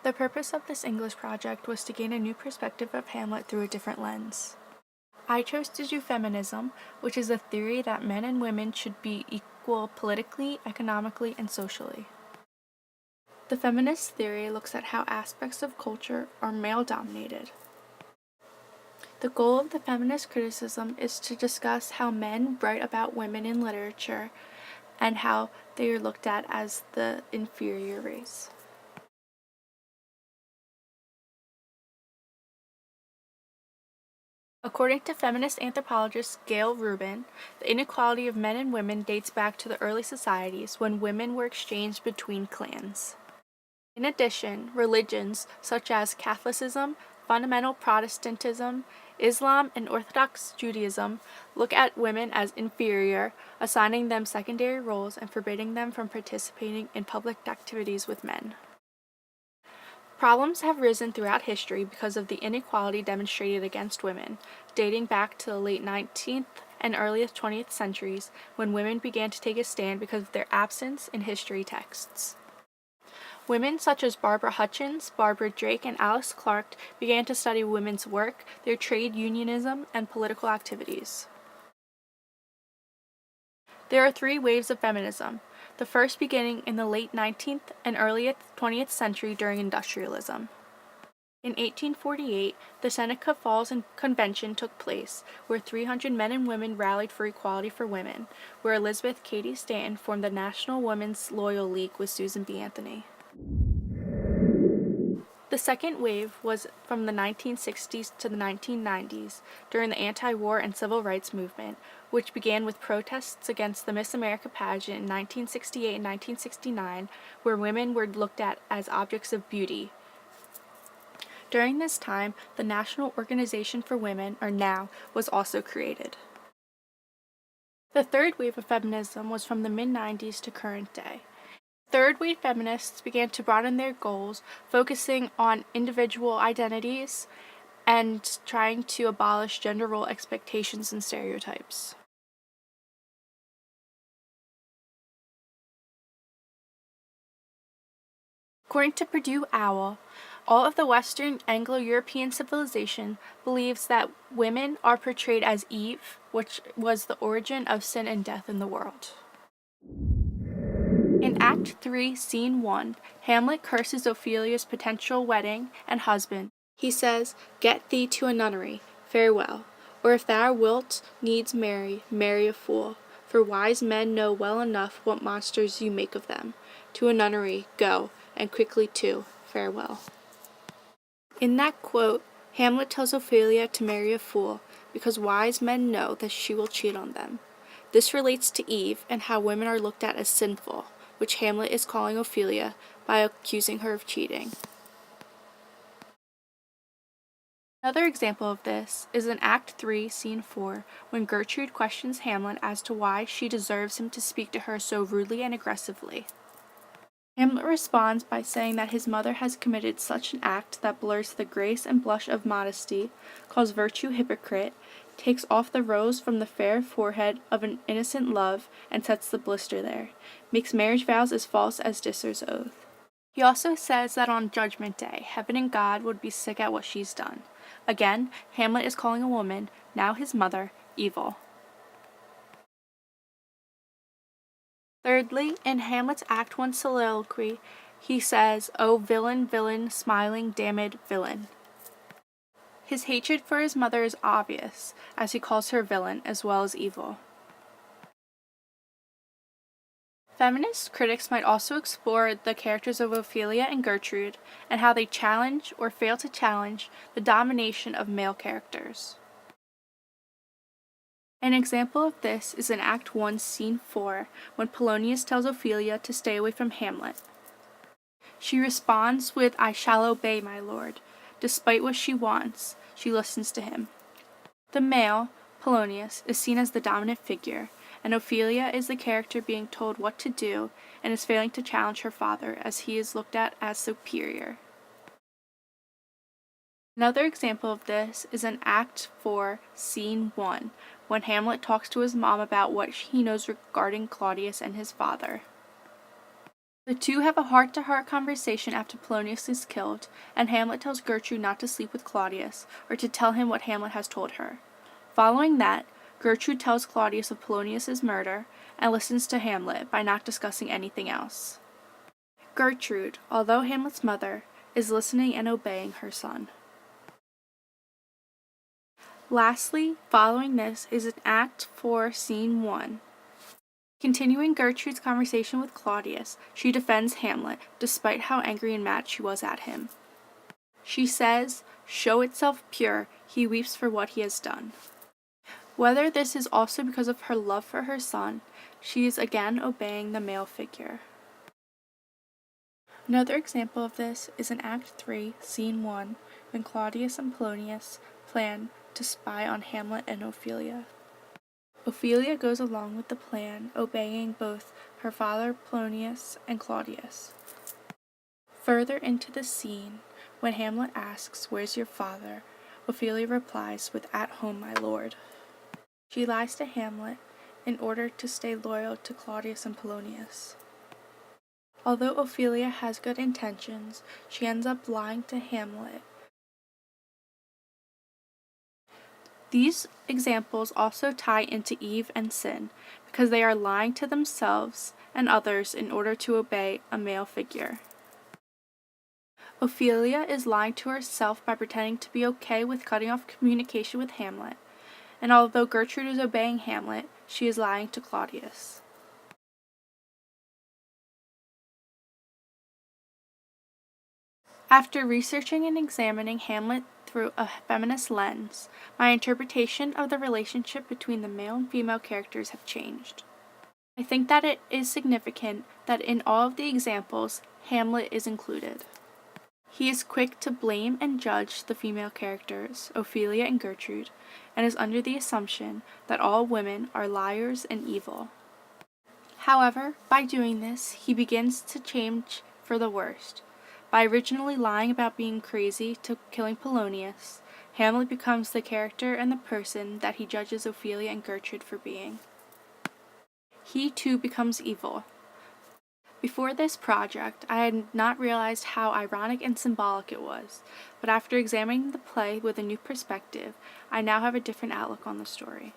The purpose of this English project was to gain a new perspective of Hamlet through a different lens. I chose to do feminism, which is a theory that men and women should be equal politically, economically, and socially. The feminist theory looks at how aspects of culture are male-dominated. The goal of the feminist criticism is to discuss how men write about women in literature and how they are looked at as the inferior race. According to feminist anthropologist Gail Rubin, the inequality of men and women dates back to the early societies when women were exchanged between clans. In addition, religions such as Catholicism, fundamental Protestantism, Islam, and Orthodox Judaism look at women as inferior, assigning them secondary roles and forbidding them from participating in public activities with men. Problems have risen throughout history because of the inequality demonstrated against women, dating back to the late 19th and early 20th centuries when women began to take a stand because of their absence in history texts. Women such as Barbara Hutchins, Barbara Drake, and Alice Clark began to study women's work, their trade unionism, and political activities. There are three waves of feminism, the first beginning in the late 19th and early 20th century during industrialism. In 1848, the Seneca Falls Convention took place, where 300 men and women rallied for equality for women, where Elizabeth Cady Stanton formed the National Women's Loyal League with Susan B. Anthony. The second wave was from the 1960s to the 1990s, during the anti-war and civil rights movement, which began with protests against the Miss America pageant in 1968 and 1969, where women were looked at as objects of beauty. During this time, the National Organization for Women, or NOW, was also created. The third wave of feminism was from the mid-90s to current day. Third-wave feminists began to broaden their goals, focusing on individual identities and trying to abolish gender role expectations and stereotypes. According to Purdue Owl, all of the Western Anglo-European civilization believes that women are portrayed as Eve, which was the origin of sin and death in the world. In Act 3, Scene 1, Hamlet curses Ophelia's potential wedding and husband. He says, "Get thee to a nunnery, farewell, or if thou wilt needs marry, marry a fool, for wise men know well enough what monsters you make of them. To a nunnery, go, and quickly too, farewell." In that quote, Hamlet tells Ophelia to marry a fool, because wise men know that she will cheat on them. This relates to Eve and how women are looked at as sinful, which Hamlet is calling Ophelia by accusing her of cheating. Another example of this is in Act 3, Scene 4, when Gertrude questions Hamlet as to why she deserves him to speak to her so rudely and aggressively. Hamlet responds by saying that his mother has committed such an act that blurs the grace and blush of modesty, calls virtue hypocrite, takes off the rose from the fair forehead of an innocent love and sets the blister there, makes marriage vows as false as Disser's oath. He also says that on Judgment Day, heaven and God would be sick at what she's done. Again, Hamlet is calling a woman, now his mother, evil. Thirdly, in Hamlet's Act 1 soliloquy, he says, "O villain, villain, smiling, damned villain." His hatred for his mother is obvious, as he calls her villain as well as evil. Feminist critics might also explore the characters of Ophelia and Gertrude and how they challenge or fail to challenge the domination of male characters. An example of this is in Act 1, Scene 4, when Polonius tells Ophelia to stay away from Hamlet. She responds with, "I shall obey, my lord." Despite what she wants, she listens to him. The male, Polonius, is seen as the dominant figure, and Ophelia is the character being told what to do and is failing to challenge her father as he is looked at as superior. Another example of this is in Act 4, Scene 1, when Hamlet talks to his mom about what he knows regarding Claudius and his father. The two have a heart-to-heart conversation after Polonius is killed, and Hamlet tells Gertrude not to sleep with Claudius, or to tell him what Hamlet has told her. Following that, Gertrude tells Claudius of Polonius's murder, and listens to Hamlet by not discussing anything else. Gertrude, although Hamlet's mother, is listening and obeying her son. Lastly, following this is an Act 4, Scene 1. Continuing Gertrude's conversation with Claudius, she defends Hamlet, despite how angry and mad she was at him. She says, "Show itself pure, he weeps for what he has done." Whether this is also because of her love for her son, she is again obeying the male figure. Another example of this is in Act 3, Scene 1, when Claudius and Polonius plan to spy on Hamlet and Ophelia. Ophelia goes along with the plan, obeying both her father Polonius and Claudius. Further into the scene, when Hamlet asks, "Where's your father?" Ophelia replies with, "At home, my lord." She lies to Hamlet in order to stay loyal to Claudius and Polonius. Although Ophelia has good intentions, she ends up lying to Hamlet. These examples also tie into Eve and sin, because they are lying to themselves and others in order to obey a male figure. Ophelia is lying to herself by pretending to be okay with cutting off communication with Hamlet, and although Gertrude is obeying Hamlet, she is lying to Claudius. After researching and examining Hamlet through a feminist lens, my interpretation of the relationship between the male and female characters have changed. I think that it is significant that in all of the examples, Hamlet is included. He is quick to blame and judge the female characters, Ophelia and Gertrude, and is under the assumption that all women are liars and evil. However, by doing this, he begins to change for the worst. By originally lying about being crazy to killing Polonius, Hamlet becomes the character and the person that he judges Ophelia and Gertrude for being. He too becomes evil. Before this project, I had not realized how ironic and symbolic it was, but after examining the play with a new perspective, I now have a different outlook on the story.